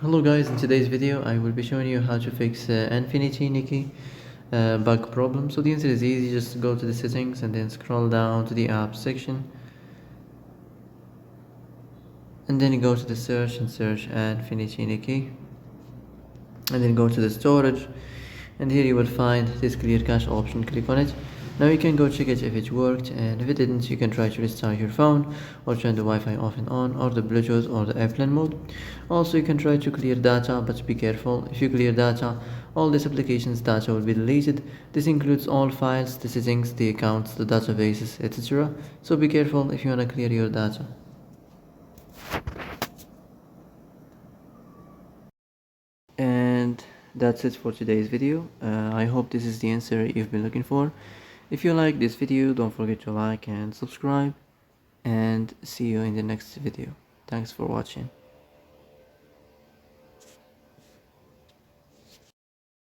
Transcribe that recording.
Hello guys, in today's video I will be showing you how to fix Infinity Nikki bug problem. So the answer is easy, just go to the settings and then scroll down to the apps section and then go to the search and search Infinity Nikki and then go to the storage and here you will find this clear cache option. Click on it. Now you can go check it if it worked, and if it didn't you can try to restart your phone or turn the Wi-Fi off and on, or the Bluetooth or the airplane mode. Also you can try to clear data, but be careful. If you clear data, all this application's data will be deleted. This includes all files, the settings, the accounts, the databases, etc. So be careful if you want to clear your data. And that's it for today's video. I hope this is the answer you've been looking for. If you like this video, don't forget to like and subscribe, and see you in the next video. Thanks for watching.